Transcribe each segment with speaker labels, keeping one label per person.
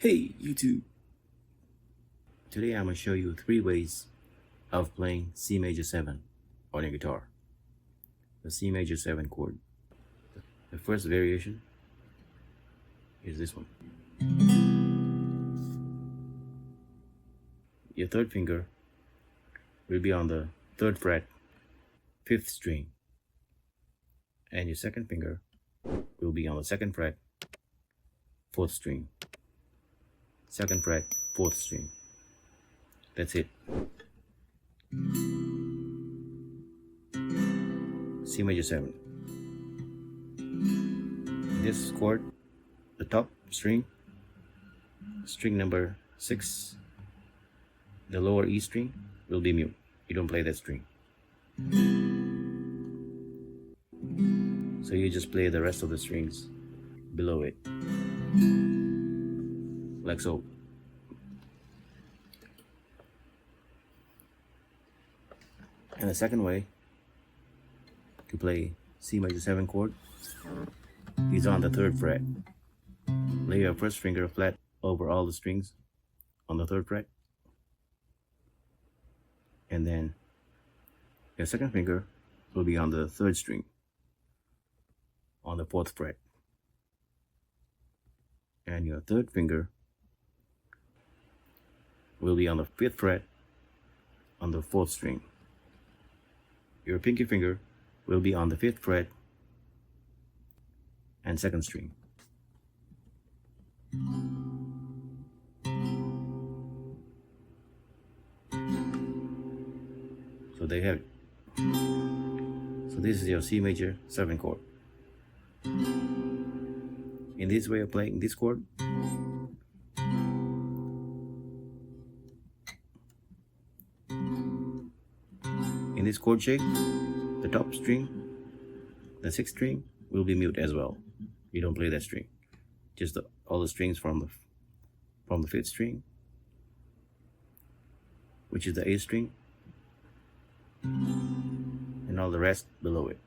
Speaker 1: Hey YouTube! Today I'm going to show you 3 ways of playing C major 7 on your guitar. The C major 7 chord. The first variation is this one. Your third finger will be on the 3rd fret, 5th string, and your second finger will be on the 2nd fret, 4th string. 2nd fret, 4th string. That's it. C major 7. This chord, the top string, string number 6, the lower E string will be mute. You don't play that string. So you just play the rest of the strings below it, like so. And the second way to play C major 7 chord is on the 3rd fret. Lay your first finger flat over all the strings on the 3rd fret, and then your second finger will be on the 3rd string on the 4th fret, and your third finger will be on the 5th fret on the 4th string. Your pinky finger will be on the 5th fret and 2nd string. So there you have it. So this is your C major 7 chord. In this way of playing this chord, in this chord shape, the top string, the 6th string will be mute as well. You don't play that string. Just all the strings from the 5th string, which is the 8th string, and all the rest below it.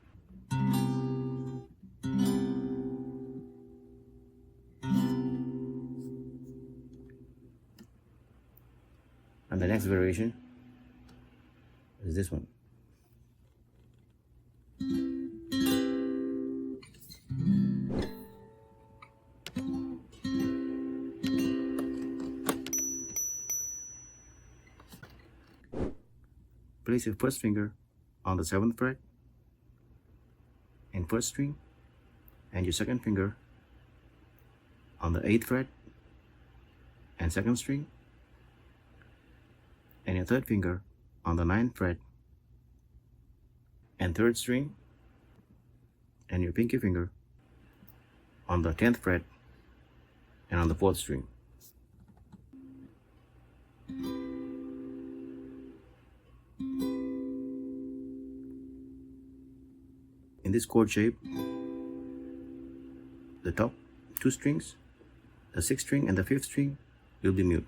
Speaker 1: And the next variation is this one. Place your first finger on the 7th fret and 1st string, and your second finger on the 8th fret and 2nd string, and your third finger on the 9th fret and 3rd string, and your pinky finger on the 10th fret and on the 4th string. In this chord shape, the top 2 strings, the 6th string and the 5th string will be mute.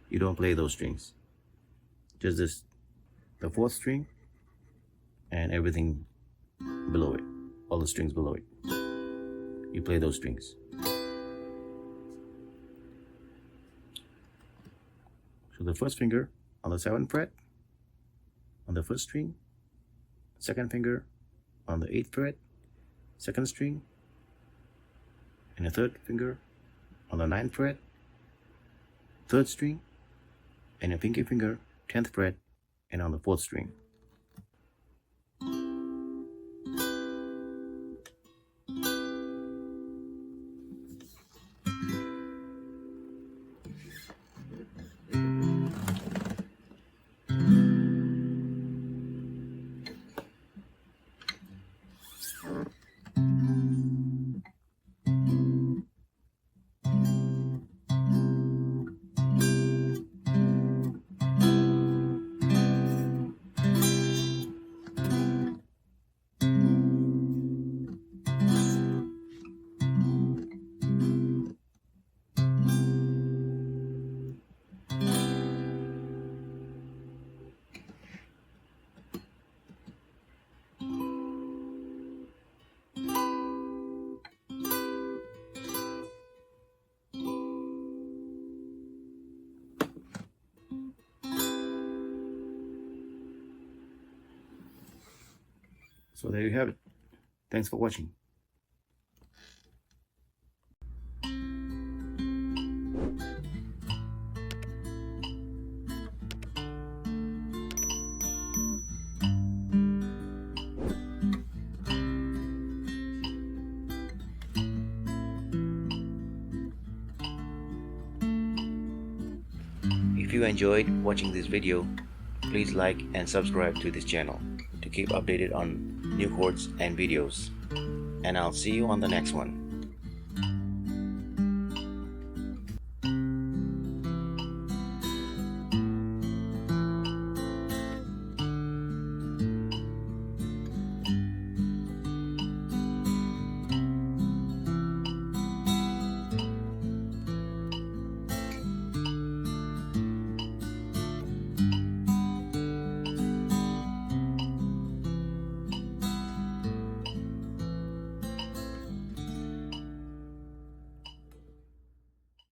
Speaker 1: You don't play those strings. Just the 4th string and everything below it, all the strings below it. You play those strings. So the first finger on the 7th fret on the 1st string, second finger on the 8th fret, 2nd string, and the third finger on the 9th fret, 3rd string, and a pinky finger 10th fret and on the 4th string. So there you have it. Thanks for watching. If you enjoyed watching this video, please like and subscribe to this channel to keep updated on new chords and videos. And I'll see you on the next one.